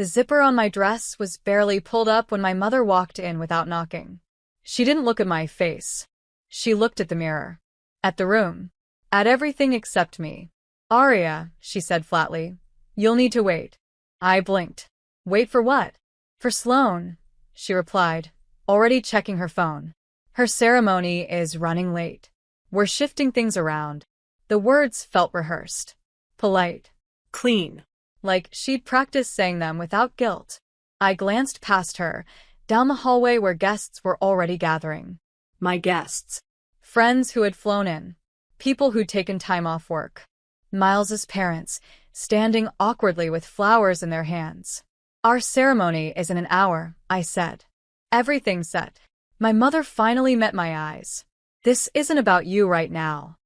The zipper on my dress was barely pulled up when my mother walked in without knocking. She didn't look at my face. She looked at the mirror. At the room. At everything except me. "Aria," she said flatly, "you'll need to wait." I blinked. "Wait for what?" "For Sloane," she replied, already checking her phone. "Her ceremony is running late. We're shifting things around." The words felt rehearsed. Polite. Clean. Like she'd practiced saying them without guilt. I glanced past her, down the hallway where guests were already gathering. My guests. Friends who had flown in. People who'd taken time off work. Miles's parents, standing awkwardly with flowers in their hands. "Our ceremony is in an hour," I said. "Everything's set." My mother finally met my eyes. "This isn't about you right now."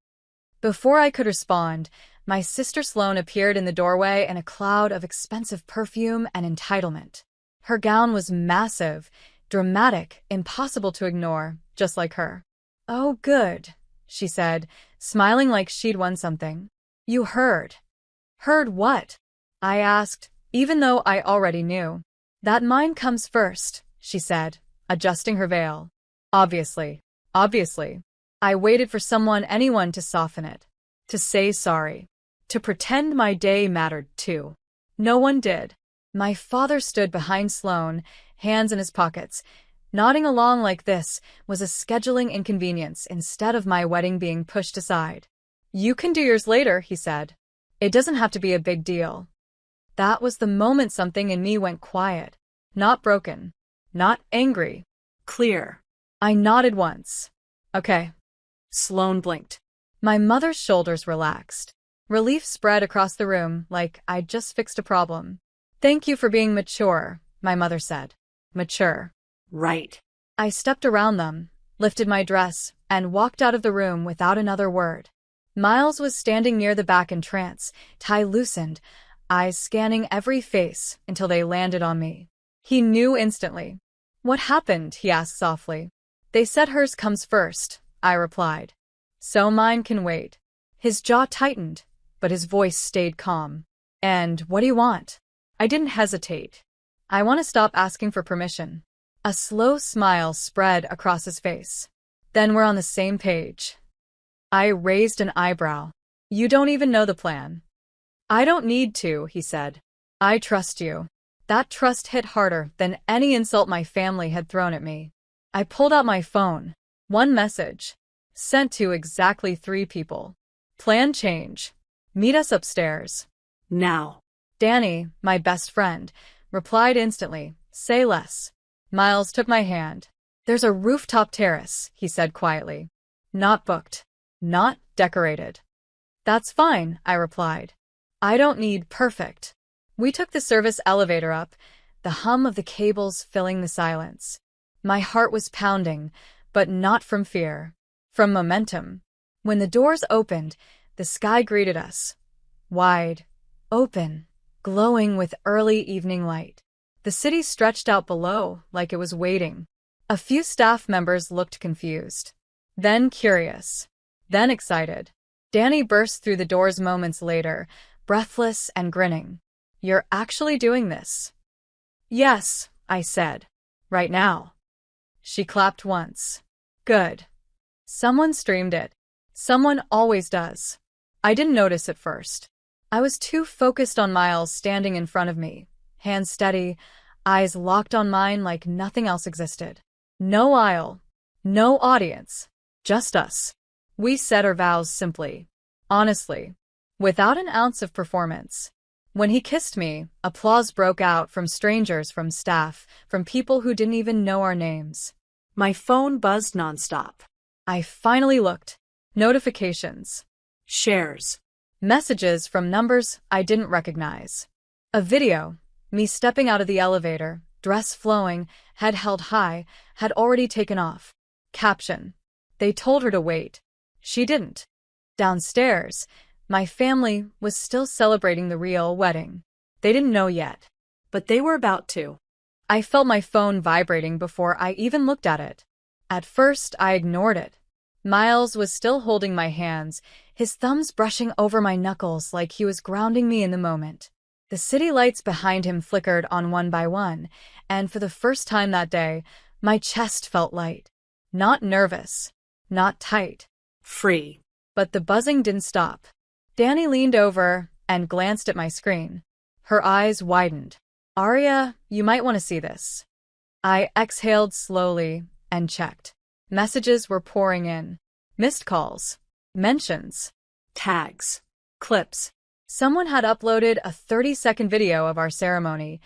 Before I could respond, my sister Sloane appeared in the doorway in a cloud of expensive perfume and entitlement. Her gown was massive, dramatic, impossible to ignore, just like her. "Oh, good," she said, smiling like she'd won something. "You heard." "Heard what?" I asked, even though I already knew. "That mine comes first," she said, adjusting her veil. Obviously. I waited for anyone to soften it. To say sorry. To pretend my day mattered too. No one did. My father stood behind Sloane, hands in his pockets. Nodding along like this was a scheduling inconvenience instead of my wedding being pushed aside. "You can do yours later," he said. "It doesn't have to be a big deal." That was the moment something in me went quiet. Not broken. Not angry. Clear. I nodded once. "Okay." Sloane blinked. My mother's shoulders relaxed. Relief spread across the room like I'd just fixed a problem. "Thank you for being mature," my mother said. Mature. Right. I stepped around them, lifted my dress, and walked out of the room without another word. Miles was standing near the back in trance, tie loosened, eyes scanning every face until they landed on me. He knew instantly. "What happened?" he asked softly. "They said hers comes first," I replied. "So mine can wait." His jaw tightened, but his voice stayed calm. "And what do you want?" I didn't hesitate. "I want to stop asking for permission." A slow smile spread across his face. "Then we're on the same page." I raised an eyebrow. "You don't even know the plan." "I don't need to," he said. "I trust you." That trust hit harder than any insult my family had thrown at me. I pulled out my phone. One message. Sent to exactly 3 people. "Plan change. Meet us upstairs." Now. Danny, my best friend, replied instantly, "Say less." Miles took my hand. "There's a rooftop terrace," he said quietly. "Not booked. Not decorated." "That's fine," I replied. "I don't need perfect." We took the service elevator up, the hum of the cables filling the silence. My heart was pounding, but not from fear. From momentum. When the doors opened, the sky greeted us. Wide, open, glowing with early evening light. The city stretched out below like it was waiting. A few staff members looked confused. Then curious. Then excited. Danny burst through the doors moments later, breathless and grinning. "You're actually doing this?" "Yes," I said. "Right now." She clapped once. "Good." Someone streamed it. Someone always does. I didn't notice at first. I was too focused on Miles standing in front of me, hands steady, eyes locked on mine like nothing else existed. No aisle. No audience. Just us. We said our vows simply. Honestly. Without an ounce of performance. When he kissed me, applause broke out from strangers, from staff, from people who didn't even know our names. My phone buzzed nonstop. I finally looked. Notifications. Shares. Messages from numbers I didn't recognize. A video, me stepping out of the elevator, dress flowing, head held high, had already taken off. Caption. They told her to wait. She didn't. Downstairs, my family was still celebrating the real wedding. They didn't know yet. But they were about to. I felt my phone vibrating before I even looked at it. At first, I ignored it. Miles was still holding my hands, his thumbs brushing over my knuckles like he was grounding me in the moment. The The city lights behind him flickered on one by one, and for the first time that day, my chest felt light. Not nervous, not tight. Free. But the buzzing didn't stop. Danny leaned over and glanced at my screen. Her eyes widened. "Arya, you might want to see this." I exhaled slowly and checked. Messages were pouring in. Missed calls. Mentions. Tags. Clips. Someone had uploaded a 30-second video of our ceremony,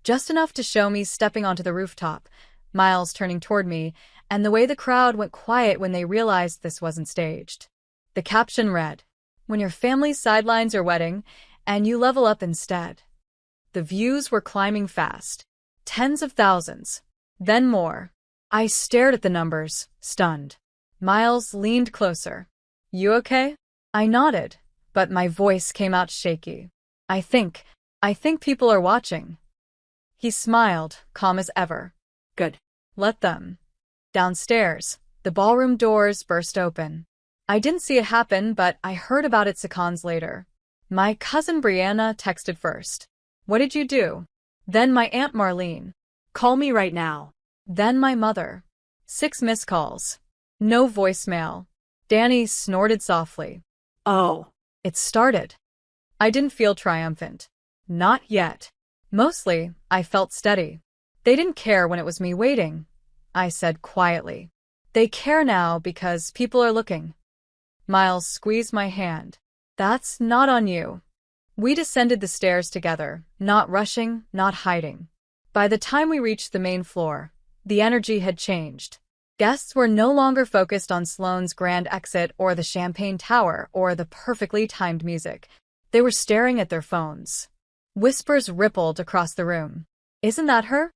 just enough to show me stepping onto the rooftop, Miles turning toward me, and the way the crowd went quiet when they realized this wasn't staged. The caption read, "When your family's sidelines your wedding, and you level up instead." The views were climbing fast. Tens of thousands. Then more. I stared at the numbers, stunned. Miles leaned closer. "You okay?" I nodded, but my voice came out shaky. I think people are watching." He smiled, calm as ever. Good. "Let them." Downstairs, the ballroom doors burst open. I didn't see it happen, but I heard about it seconds later. My cousin Brianna texted first. "What did you do?" Then my Aunt Marlene. Call me right now. Then my mother. 6 missed calls. No voicemail. Danny snorted softly. Oh. It started. I didn't feel triumphant. Not yet. Mostly, I felt steady. "They didn't care when it was me waiting," I said quietly. "They care now because people are looking." Miles squeezed my hand. "That's not on you." We descended the stairs together, not rushing, not hiding. By the time we reached the main floor, the energy had changed. Guests were no longer focused on Sloane's grand exit or the champagne tower or the perfectly timed music. They were staring at their phones. Whispers rippled across the room. "Isn't that her?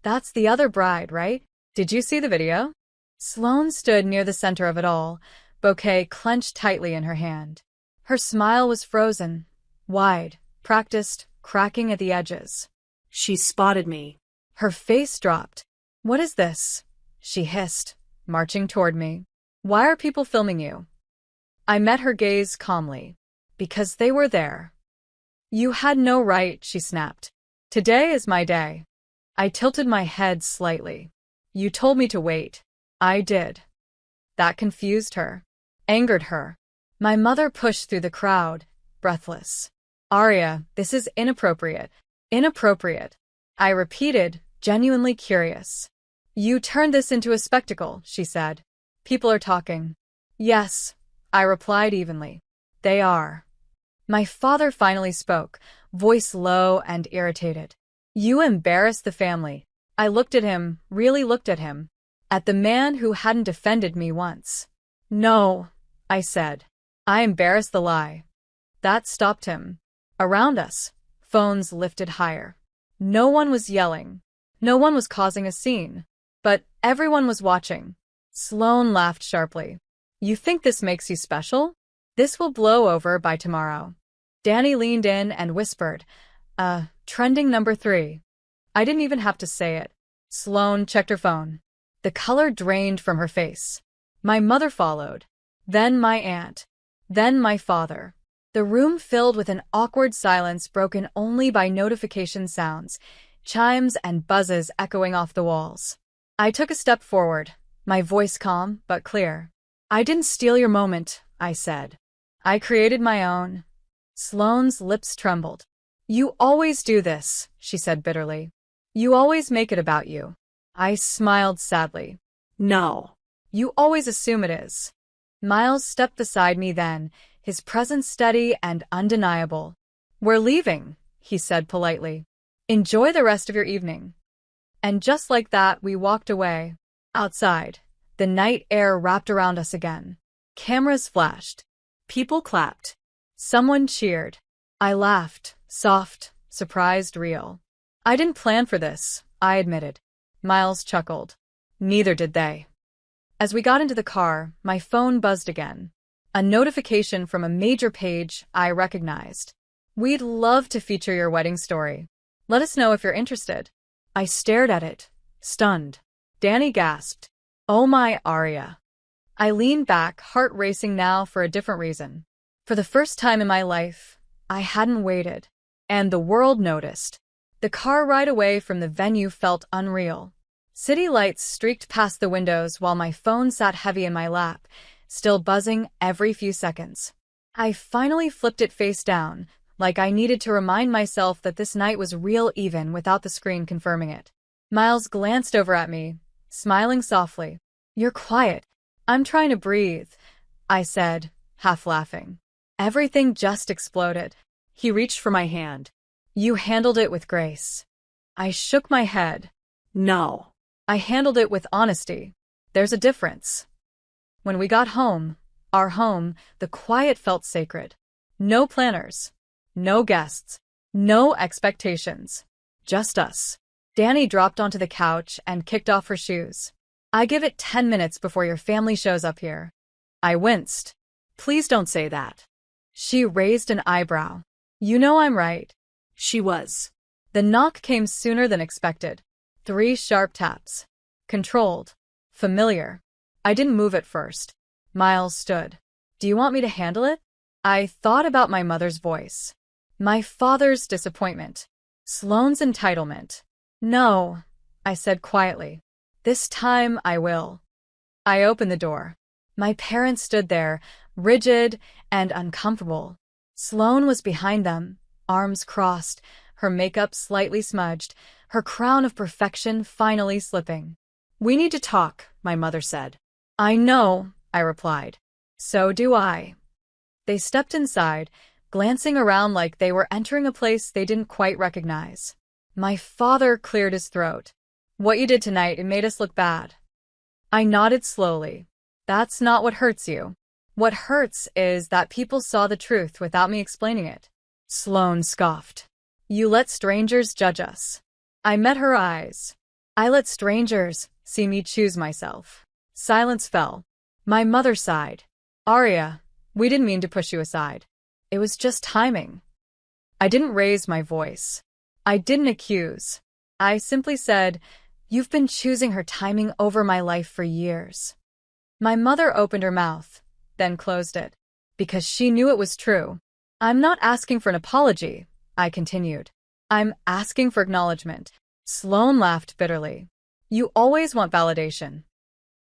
That's the other bride, right? Did you see the video?" Sloane stood near the center of it all, bouquet clenched tightly in her hand. Her smile was frozen, wide, practiced, cracking at the edges. She spotted me. Her face dropped. "What is this?" she hissed, marching toward me. "Why are people filming you?" I met her gaze calmly. "Because they were there." "You had no right," she snapped. "Today is my day." I tilted my head slightly. "You told me to wait." I did. That confused her, angered her. My mother pushed through the crowd, breathless. "Arya, this is inappropriate." "Inappropriate," I repeated, genuinely curious. "You turned this into a spectacle," she said. "People are talking." "Yes," I replied evenly. "They are." My father finally spoke, voice low and irritated. "You embarrassed the family." I looked at him, really looked at him. At the man who hadn't defended me once. "No," I said. "I embarrassed the lie." That stopped him. Around us, phones lifted higher. No one was yelling. No one was causing a scene. But everyone was watching. Sloane laughed sharply. "You think this makes you special? This will blow over by tomorrow." Danny leaned in and whispered, trending number 3. I didn't even have to say it. Sloane checked her phone. The color drained from her face. My mother followed. Then my aunt. Then my father. The room filled with an awkward silence broken only by notification sounds, chimes and buzzes echoing off the walls. I took a step forward, my voice calm but clear. "I didn't steal your moment," I said. "I created my own." Sloane's lips trembled. "You always do this," she said bitterly. "You always make it about you." I smiled sadly. No. "You always assume it is." Miles stepped beside me then, his presence steady and undeniable. "We're leaving," he said politely. "Enjoy the rest of your evening." And just like that, we walked away. Outside, the night air wrapped around us again. Cameras flashed. People clapped. Someone cheered. I laughed, soft, surprised, real. "I didn't plan for this," I admitted. Miles chuckled. Neither did they. As we got into the car, my phone buzzed again. A notification from a major page I recognized. "We'd love to feature your wedding story. Let us know if you're interested." I stared at it, stunned. Danny gasped. "Oh my, Arya." I leaned back, heart racing now for a different reason. For the first time in my life, I hadn't waited. And the world noticed. The car ride away from the venue felt unreal. City lights streaked past the windows while my phone sat heavy in my lap, still buzzing every few seconds. I finally flipped it face down, like I needed to remind myself that this night was real even without the screen confirming it. Miles glanced over at me, smiling softly. "You're quiet. I'm trying to breathe," I said, half laughing. Everything just exploded. He reached for my hand. "You handled it with grace." I shook my head. No. "I handled it with honesty. There's a difference." When we got home, our home, the quiet felt sacred. No planners. No guests. No expectations. Just us. Danny dropped onto the couch and kicked off her shoes. "I give it 10 minutes before your family shows up here." I winced. Please don't say that. She raised an eyebrow. "You know I'm right." She was. The knock came sooner than expected. 3 sharp taps. Controlled. Familiar. I didn't move at first. Miles stood. "Do you want me to handle it?" I thought about my mother's voice. My father's disappointment. Sloane's entitlement. "No," I said quietly. "This time I will." I opened the door. My parents stood there, rigid and uncomfortable. Sloane was behind them, arms crossed, her makeup slightly smudged, her crown of perfection finally slipping. We need to talk, my mother said. "I know," I replied. "So do I." They stepped inside, glancing around like they were entering a place they didn't quite recognize. My father cleared his throat. "What you did tonight, it made us look bad." I nodded slowly. "That's not what hurts you. What hurts is that people saw the truth without me explaining it." Sloane scoffed. "You let strangers judge us." I met her eyes. "I let strangers see me choose myself." Silence fell. My mother sighed. "Arya, we didn't mean to push you aside. It was just timing." I didn't raise my voice. I didn't accuse. I simply said, "You've been choosing her timing over my life for years." My mother opened her mouth, then closed it, because she knew it was true. "I'm not asking for an apology," I continued. "I'm asking for acknowledgement." Sloane laughed bitterly. "You always want validation."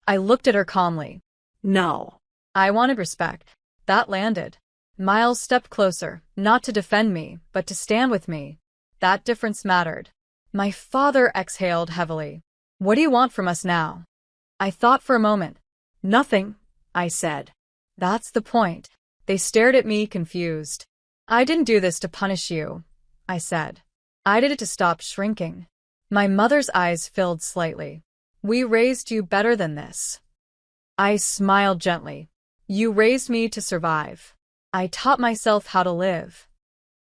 I looked at her calmly. No. I wanted respect. That landed. Miles stepped closer, not to defend me, but to stand with me. That difference mattered. My father exhaled heavily. "What do you want from us now?" I thought for a moment. "Nothing," I said. "That's the point." They stared at me, confused. "I didn't do this to punish you," I said. "I did it to stop shrinking." My mother's eyes filled slightly. "We raised you better than this." I smiled gently. "You raised me to survive. I taught myself how to live."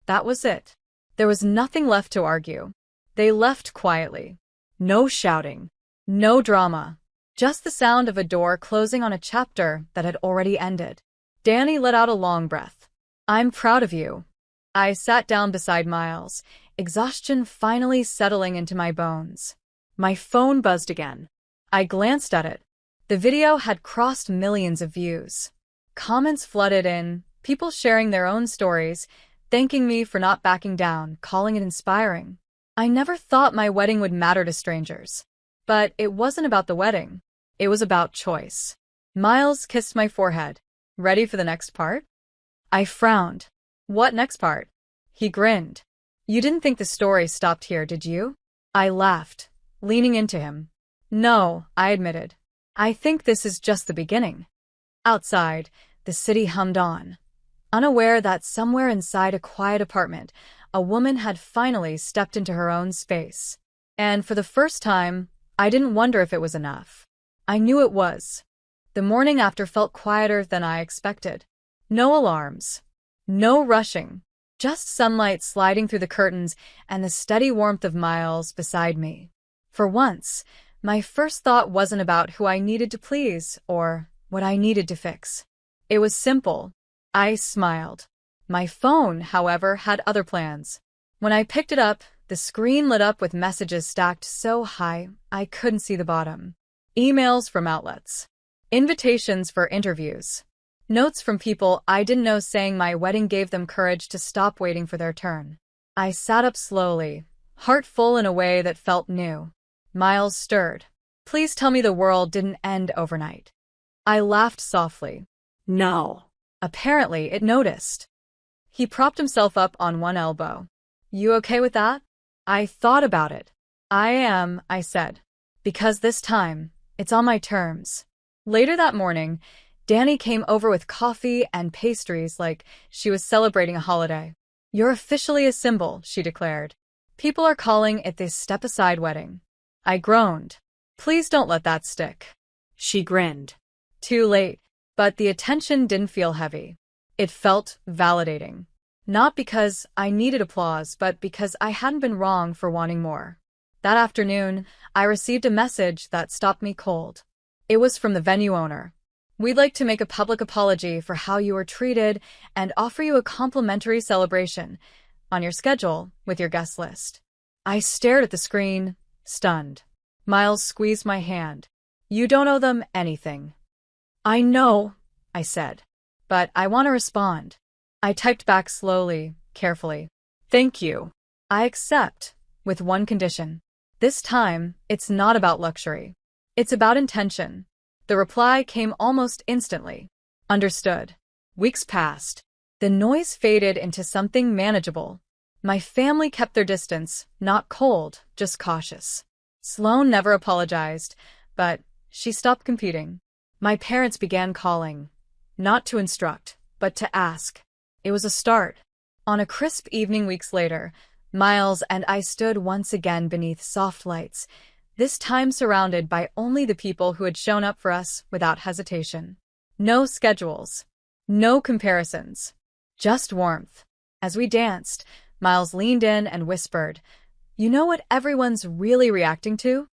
That was it. There was nothing left to argue. They left quietly. No shouting. No drama. Just the sound of a door closing on a chapter that had already ended. Danny let out a long breath. "I'm proud of you." I sat down beside Miles, exhaustion finally settling into my bones. My phone buzzed again. I glanced at it. The video had crossed millions of views. Comments flooded in, people sharing their own stories, thanking me for not backing down, calling it inspiring. I never thought my wedding would matter to strangers. But it wasn't about the wedding. It was about choice. Miles kissed my forehead. "Ready for the next part?" I frowned. "What next part?" He grinned. "You didn't think the story stopped here, did you?" I laughed, leaning into him. "No," I admitted. "I think this is just the beginning." Outside, the city hummed on, unaware that somewhere inside a quiet apartment, a woman had finally stepped into her own space. And for the first time, I didn't wonder if it was enough. I knew it was. The morning after felt quieter than I expected. No alarms. No rushing. Just sunlight sliding through the curtains and the steady warmth of Miles beside me. For once, my first thought wasn't about who I needed to please or what I needed to fix. It was simple. I smiled. My phone, however, had other plans. When I picked it up, the screen lit up with messages stacked so high I couldn't see the bottom. Emails from outlets. Invitations for interviews. Notes from people I didn't know saying my wedding gave them courage to stop waiting for their turn. I sat up slowly, heart full in a way that felt new. Miles stirred. Please tell me the world didn't end overnight. I laughed softly. No. Apparently, it noticed. He propped himself up on one elbow. You okay with that? I thought about it. I am, I said. Because this time, it's on my terms. Later that morning, Danny came over with coffee and pastries like she was celebrating a holiday. You're officially a symbol, she declared. People are calling it this step-aside wedding. I groaned. Please don't let that stick. She grinned. Too late. But the attention didn't feel heavy. It felt validating. Not because I needed applause, but because I hadn't been wrong for wanting more. That afternoon, I received a message that stopped me cold. It was from the venue owner. We'd like to make a public apology for how you were treated and offer you a complimentary celebration on your schedule with your guest list. I stared at the screen, stunned. Miles squeezed my hand. You don't owe them anything. I know, I said, but I want to respond. I typed back slowly, carefully. Thank you. I accept, with one condition. This time, it's not about luxury. It's about intention. The reply came almost instantly. Understood. Weeks passed. The noise faded into something manageable. My family kept their distance, not cold, just cautious. Sloane never apologized, but she stopped competing. My parents began calling. Not to instruct, but to ask. It was a start. On a crisp evening weeks later, Miles and I stood once again beneath soft lights, this time surrounded by only the people who had shown up for us without hesitation. No schedules. No comparisons. Just warmth. As we danced, Miles leaned in and whispered, You know what everyone's really reacting to?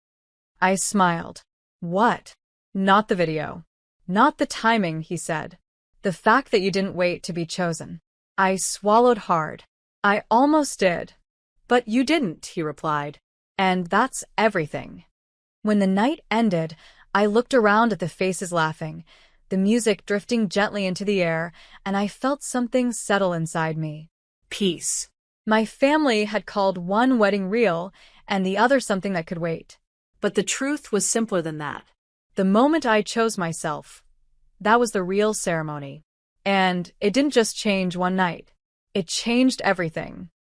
I smiled. What? Not the video. Not the timing, he said. The fact that you didn't wait to be chosen. I swallowed hard. I almost did. But you didn't, he replied. And that's everything. When the night ended, I looked around at the faces laughing, the music drifting gently into the air, and I felt something settle inside me. Peace. My family had called one wedding real and the other something that could wait. But the truth was simpler than that. The moment I chose myself, that was the real ceremony. And it didn't just change one night. It changed everything.